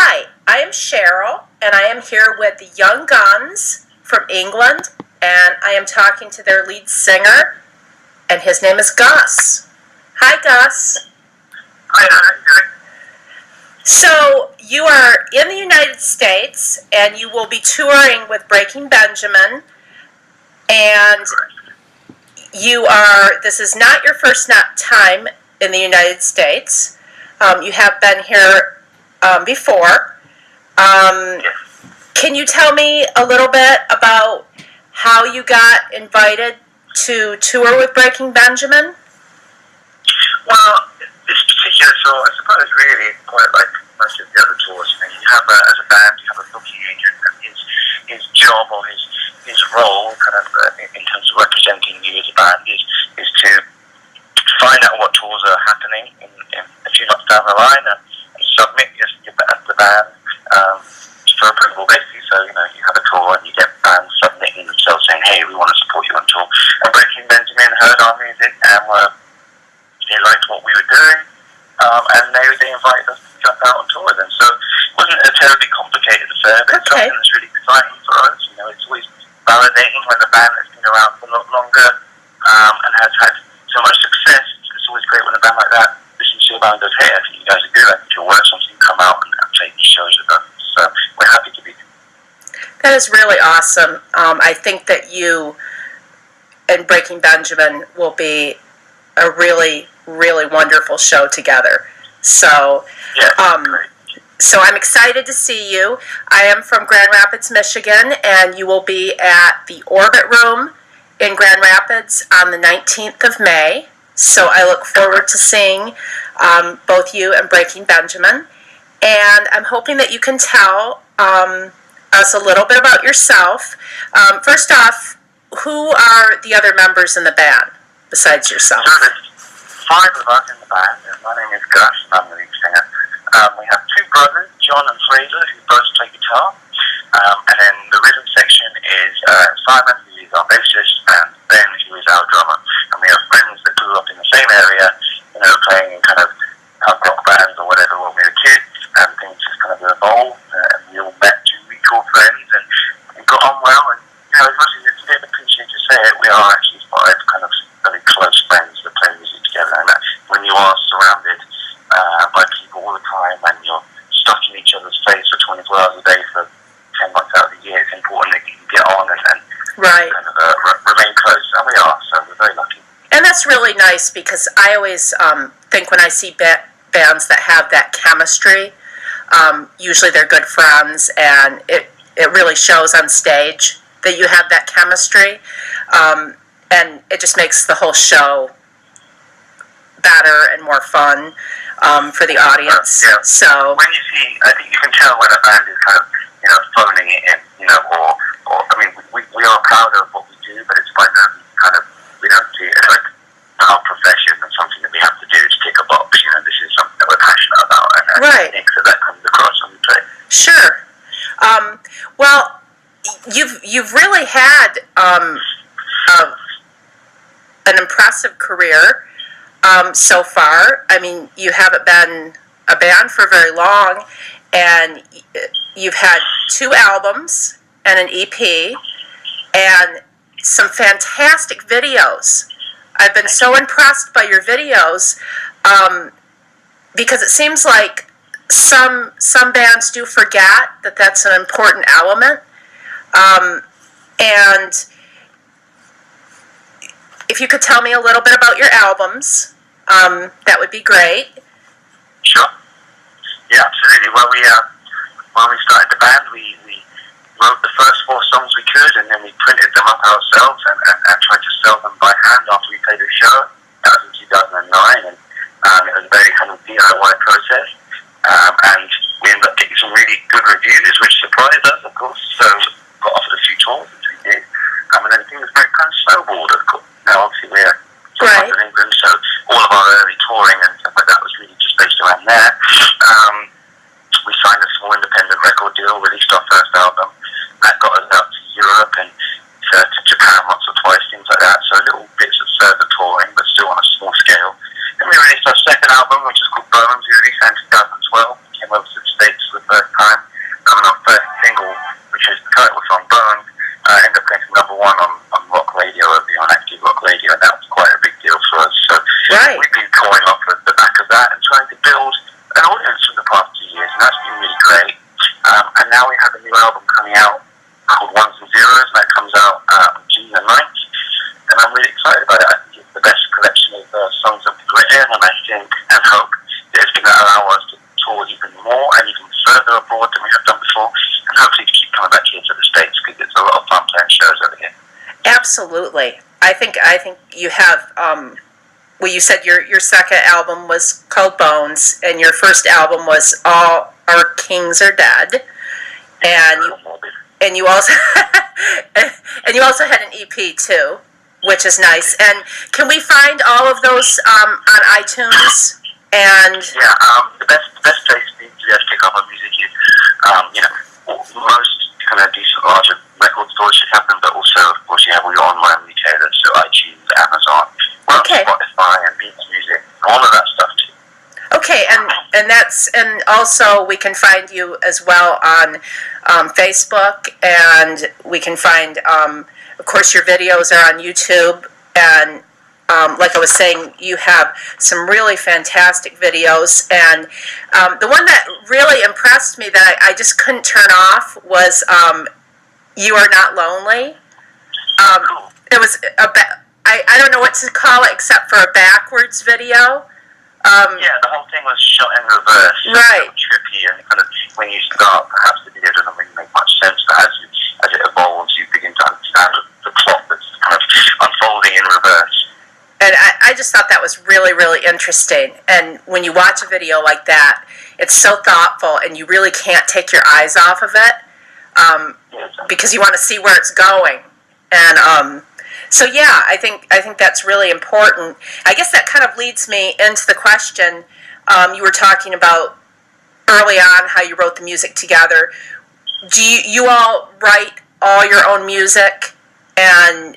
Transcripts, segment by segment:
Hi, I am Cheryl, and I am here with the Young Guns from England, and I am talking to their lead singer, and his name is Gus. Hi, Gus. Hi, how are you doing? So, you are in the United States, and you will be touring with Breaking Benjamin, and this is not your first time in the United States. You have been here before. Can you tell me a little bit about how you got invited to tour with Breaking Benjamin? Well, this particular tour, I suppose, really quite like most of the other tours. You have as a band, you have a booking agent, and his job or his role, kind of in terms of representing you as a band, is to find out what tours are happening in a few months down the line and submit the band for approval, basically. So, you have a tour and you get bands submitting themselves saying, hey, we want to support you on tour. And Breaking Benjamin heard our music and they liked what we were doing, and they invited us to jump out on tour with them. So it wasn't a terribly complicated affair, but it's something that's really exciting for us. It's always validating when a band that's been around for a lot longer and has had so much success. It's always great when a band like that listens to a band and goes, hey, I think you guys are good. I think you'll work something, come out and take these shows with us. So we're happy to be here. That is really awesome. I think that you and Breaking Benjamin will be a really, really wonderful show together. So, so I'm excited to see you. I am from Grand Rapids, Michigan, and you will be at the Orbit Room in Grand Rapids on the 19th of May. So I look forward to seeing both you and Breaking Benjamin. And I'm hoping that you can tell us a little bit about yourself. First off, who are the other members in the band besides yourself? So there's 5 of us in the band. My name is Gus, and I'm the lead singer. We have 2 brothers, John and Fraser, who both play guitar. And then the rhythm section is Simon, who is our bassist, and Ben, who is our drummer. And we have friends that grew up in the same area, playing in kind of punk rock bands or whatever when we were kids. And things just kind of evolved, and we all met through mutual friends, and we got on well. And as much as it's a bit of a cliche to say it, we are actually 5 kind of very close friends that play music together. And when you are surrounded by people all the time, and you're stuck in each other's face for 24 hours a day for 10 months out of the year, it's important that you can get on and kind of remain close. And we are, so we're very lucky. And that's really nice, because I always think when I see bands that have that chemistry, usually they're good friends, and it really shows on stage that you have that chemistry, and it just makes the whole show better and more fun for the audience. So when you see, I think you can tell when a band is kind of phoning it in, or I mean, we are proud of what we do, but it's by no means kind of, we don't see it like our profession and something that we have to do to tick a box. This is something that we're passionate about, and I think that comes across on the play. Sure. Well, you've really had an impressive career so far. I mean, you haven't been a band for very long, and you've had 2 albums and an EP and some fantastic videos. I've been so impressed by your videos because it seems like some bands do forget that that's an important element. And if you could tell me a little bit about your albums, that would be great. Sure. Yeah, absolutely. Well, when we started the band, we wrote the first 4 songs we could, and then we printed them up ourselves and tried to sell them by hand after we played a show. That was in 2009, and it was a very kind of DIY process. And we ended up getting some really good reviews, which surprised us, of course. So got offered a few tours, which we did. And then things very kind of snowballed, of course. Now, obviously, we're from in England, so all of our early touring and stuff like that was really just based around there. We signed a small independent record deal, released our first album. That got us out to Europe and to Japan once or twice, things like that. So little bits of further touring, but still on a small scale. Then we released our second album, which is called Bones. We released that in 2012. We came over to the States for the first And now we have a new album coming out called Ones and Zeros, and that comes out on June the 9th. And I'm really excited about it. I think it's the best collection of songs that we've written, and I think and hope that it's going to allow us to tour even more and even further abroad than we have done before, and hopefully to keep coming back here to the States, because it's a lot of fun playing shows over here. Absolutely. I think you have. Well, you said your second album was called Bones, and your first album was All Our Kings Are Dead, and you also and you also had an EP too, which is nice. And can we find all of those on iTunes? And the best place to pick up on music is, most kind of decent larger record stores should have them, but also, of course, you have all your online retailers, so iTunes, Amazon, Spotify, and Beats Music, all of that stuff too. Okay, and also we can find you as well on Facebook, and we can find, of course, your videos are on YouTube, and like I was saying, you have some really fantastic videos, and the one that really impressed me that I just couldn't turn off was You Are Not Lonely. It was I don't know what to call it except for a backwards video. The whole thing was shot in reverse. Right. Trippy, and kind of when you start, perhaps the video doesn't really make much sense, but as it evolves, you begin to understand the plot that's kind of unfolding in reverse. And I just thought that was really, really interesting. And when you watch a video like that, it's so thoughtful, and you really can't take your eyes off of it because you want to see where it's going. And so, yeah, I think that's really important. I guess that kind of leads me into the question you were talking about early on, how you wrote the music together. Do you all write all your own music, and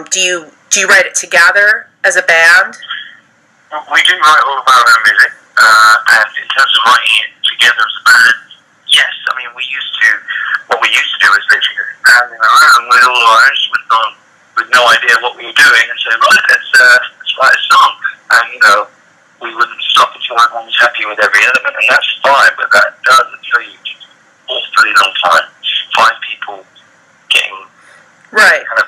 do you write it together as a band? We do write all of our own music, and in terms of writing it together as a band, yes. I mean, what we used to do is literally just standing around with all our instruments on, with no idea what we were doing, and say, right, let's write a song. And, we wouldn't stop until everyone was happy with every element, and that's fine, but that does take you an awfully long time. 5 people getting right. kind of,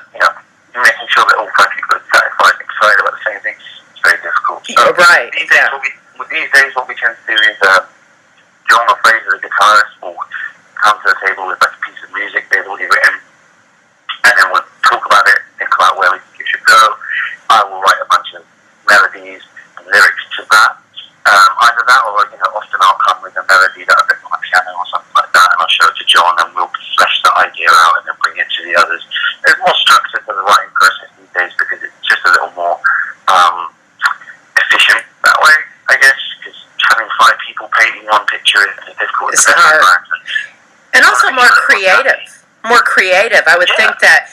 making sure that all 5 people are satisfied and excited about the same thing. It's very difficult. So right. These days, what we tend to do is John or Fraser, the guitarist, will come to the table with like a piece of music they've already written, and then we'll talk about it, think about where we think it should go. I will write a bunch of melodies and lyrics to that. Either that, or often I'll come with a melody that I've written on a piano or something like that, and I'll show it to John, and we'll flesh that idea out and then bring it to the others. There's more structure to the writing process these days because it's just a little more efficient that way, I guess, because having 5 people painting one picture is difficult. It's hard. And also more creative. I would think that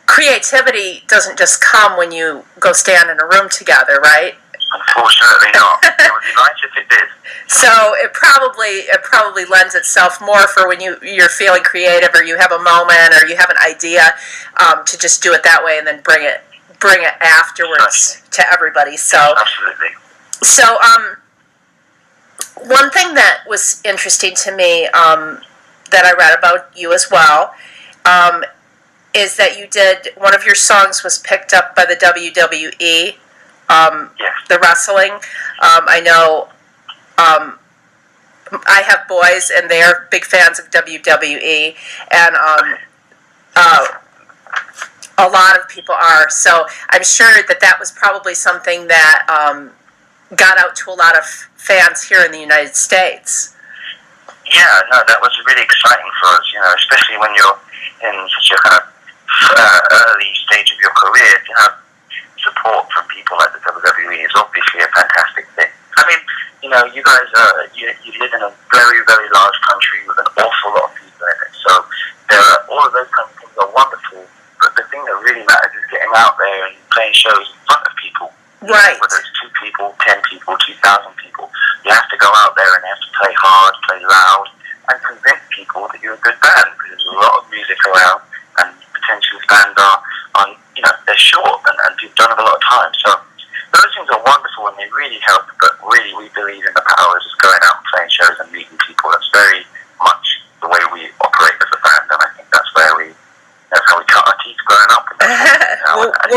creativity doesn't just come when you go stand in a room together, right? Unfortunately not. It would be nice if it did. So it probably lends itself more for when you're feeling creative, or you have a moment, or you have an idea, to just do it that way and then bring it afterwards to everybody. So absolutely. So one thing that was interesting to me that I read about you as well is that you did, one of your songs was picked up by the WWE. Yes. The wrestling. I know I have boys, and they are big fans of WWE, and a lot of people are. So I'm sure that was probably something that got out to a lot of fans here in the United States. Yeah, no, that was really exciting for us, especially when you're in such a kind of early stage of your career. To have support from people like the WWE is obviously a fantastic thing. I mean, you guys you live in a very, very large country with an awful lot of people in it, so all of those kinds of things are wonderful, but the thing that really matters is getting out there and playing shows in front of people. Right. Whether it's 2 people, 10 people, 2,000 people, you have to go out there and you have to play hard, play loud, and convince people that you're a good band, because there's a lot of music around, and potential fans are they're short, and you've done it a lot of time. So those things are wonderful, and they really help, but really we believe in the power of just going out and playing shows and meeting people. That's very,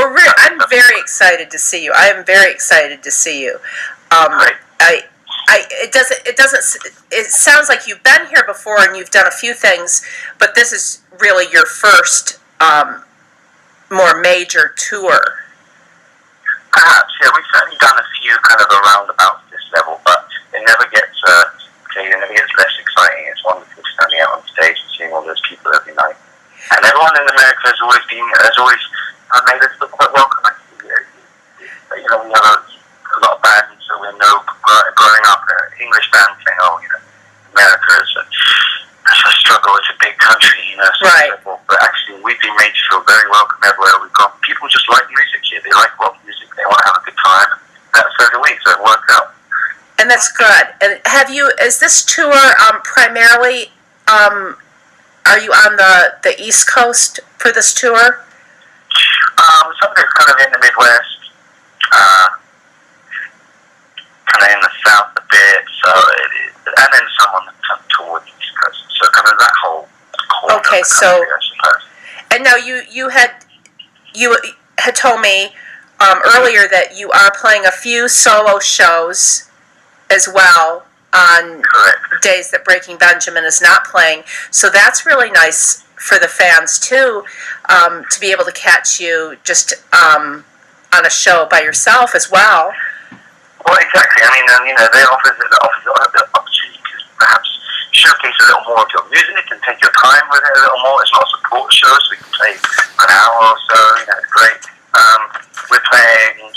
I'm very excited to see you. I am very excited to see you. Right. It sounds like you've been here before and you've done a few things, but this is really your first more major tour. Perhaps, yeah. We've certainly done a few kind of around about this level, but it never gets less exciting. It's wonderful standing out on stage and seeing all those people every night. And everyone in America has always made us feel quite welcome. We have a lot of bands that we know growing up, English bands saying, America is a struggle, it's a big country, so right. But actually, we've been made to feel very welcome everywhere we've gone. People just like music here. They like rock music. They want to have a good time. That's so do we, so it worked out. And that's good. And is this tour primarily, are you on the East Coast for this tour? Something that's kind of in the Midwest, kind of in the South a bit, and then some towards the East Coast. So kind of that whole corner okay, of the country, I suppose. And now you had told me earlier that you are playing a few solo shows as well on Correct. days that Breaking Benjamin is not playing. So that's really nice for the fans too, to be able to catch you just on a show by yourself as well. Well, exactly. I mean, they offers the opportunity to perhaps showcase a little more of your music and take your time with it a little more. It's not a support show, so we can play for an hour or so. It's great. We're playing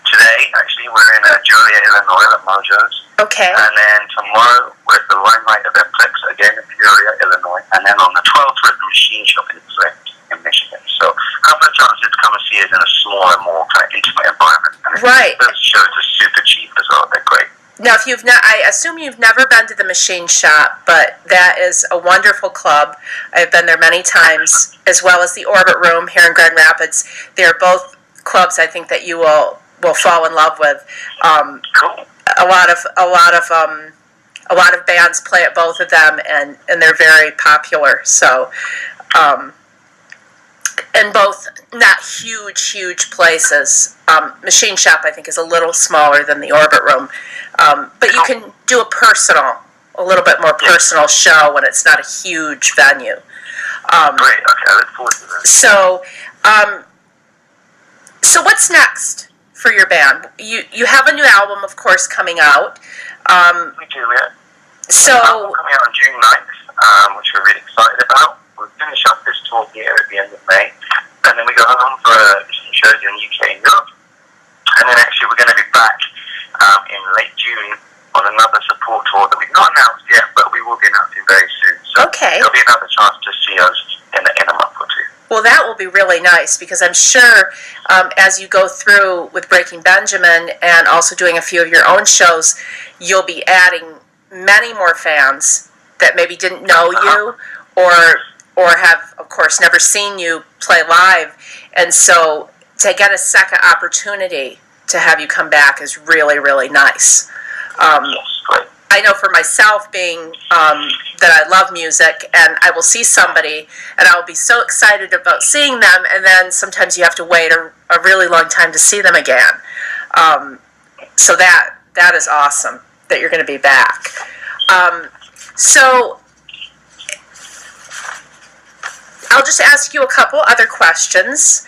today. Actually, we're in Joliet, Illinois, at Mojo's. Okay. And then tomorrow we're at the Limelight Eventplex again in Peoria, Illinois. And then on the 12th we're at the Machine Shop in Flint, in Michigan. So a couple of chances to come and see us in a smaller, more kind of intimate environment. And right. Those shows are super cheap as well. They're great. Now, I assume you've never been to the Machine Shop, but that is a wonderful club. I've been there many times, as well as the Orbit Room here in Grand Rapids. They're both clubs I think that you will fall in love with. Cool. A lot of bands play at both of them, and they're very popular. So, and both not huge places. Machine Shop I think is a little smaller than the Orbit Room, but you can do a little bit more personal show when it's not a huge venue. Great. Okay, I look forward to that. So what's next for your band? You have a new album, of course, coming out. We do, yeah. So coming out on June 9th, which we're really excited about. We'll finish up this tour here at the end of May, and then we go home for some shows in the UK and Europe. And then actually we're going to be back in late June on another support tour that we've not announced yet, but we will be announcing very soon. So okay. There'll be another chance to see us in a month or two. Well, that will be really nice, because I'm sure as you go through with Breaking Benjamin and also doing a few of your own shows, you'll be adding many more fans that maybe didn't know you or have, of course, never seen you play live. And so to get a second opportunity to have you come back is really, really nice. Yes, great. I know for myself, being that I love music, and I will see somebody and I will be so excited about seeing them, and then sometimes you have to wait a really long time to see them again. So that is awesome that you're going to be back. So I'll just ask you a couple other questions.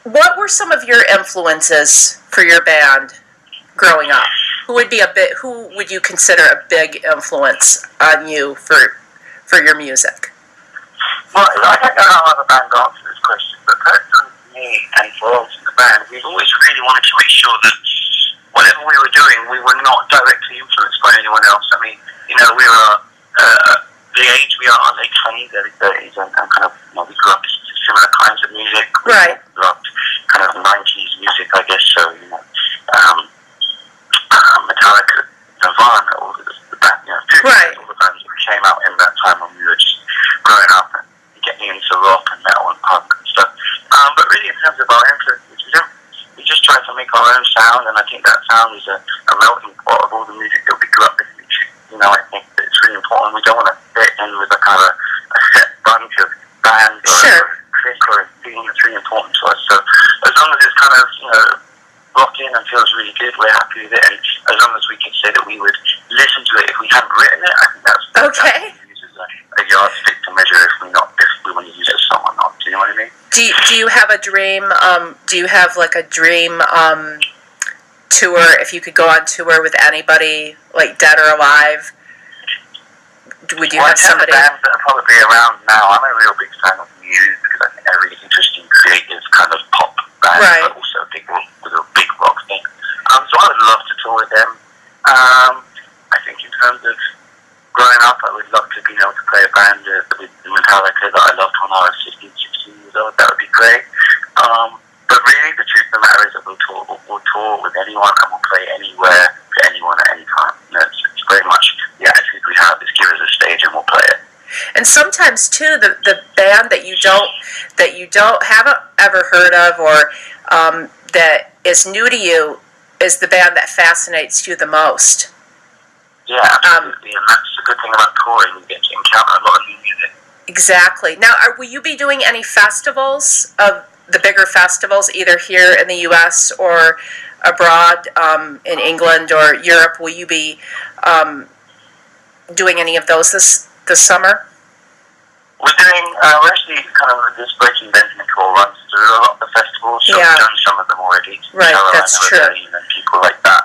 What were some of your influences for your band growing up? Who would you consider a big influence on you for your music? Well, I don't know how other bands answer this question, but personally for me and for us in the band, we've always really wanted to make sure that whatever we were doing, we were not directly influenced by anyone else. I mean, we were the age we are, late 20s, early 30s, and kind of, we grew up listening to similar kinds of music. Right. We grew up kind of 90s music, I guess, so, Metallica, Nirvana, all the band, right. all the bands that came out in that time when we were just growing up and getting into rock and metal and punk and stuff. But really, in terms of our influences, we just try to make our own sound, and I think that sound is a melting pot of all the music that we grew up listening to. I think that it's really important. We don't want to fit in with a kind of a set bunch of bands or sure. music or a theme that's really important to us. So as long as it's kind of, rocking and feels really good, we're happy with it. And as long as we can say that we would listen to it if we hadn't written it, I think that's okay. A yardstick to measure if we want to use a song or not. Do you know what I mean? Do you have a dream? Do you have like a dream tour? If you could go on tour with anybody, like dead or alive, would you have somebody? Bands that are probably around now. I'm a real big fan of Muse because I think they're really interesting, creative kind of pop bands, right. But also a big rock thing. So I would love to tour with them. I think in terms of growing up, I would love to be able to play a band with Metallica that I loved when I was 15, 16 years old. That would be great. But really, the truth of the matter is that we'll tour with anyone and we'll play anywhere to anyone at any time. It's very much the attitude we have is give us a stage and we'll play it. And sometimes too, the band that you haven't ever heard of or that is new to you is the band that fascinates you the most. Yeah, absolutely, and that's the good thing about touring. You get to encounter a lot of new music. Exactly. Now, will you be doing any festivals, the bigger festivals, either here in the U.S. or abroad in England or Europe? Will you be doing any of those this summer? We're actually kind of this Breaking Benjamin tour runs through a lot of the festivals, so yeah. We've done some of them already. Right, Cheryl that's true. And people like that.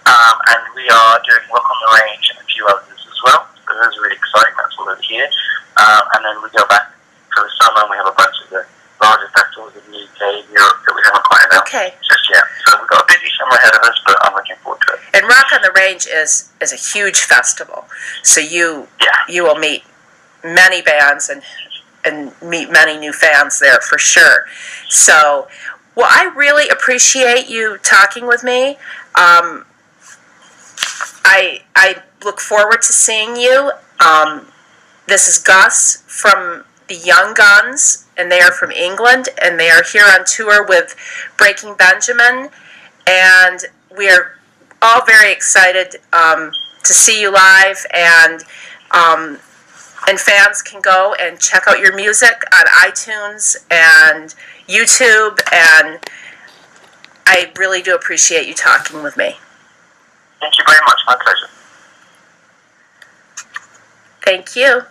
And we are doing Rock on the Range and a few others as well. So those are really exciting. That's all over here. And then we go back for the summer and we have a bunch of the larger festivals in the UK and Europe that we haven't quite announced just yet. So we've got a busy summer ahead of us, but I'm looking forward to it. And Rock on the Range is a huge festival. So you will meet many bands and meet many new fans there for sure. So, well, I really appreciate you talking with me. I look forward to seeing you. This is Gus from the Young Guns, and they are from England, and they are here on tour with Breaking Benjamin, and we are all very excited to see you live, and fans can go and check out your music on iTunes and YouTube, and I really do appreciate you talking with me. Thank you very much. My pleasure. Thank you.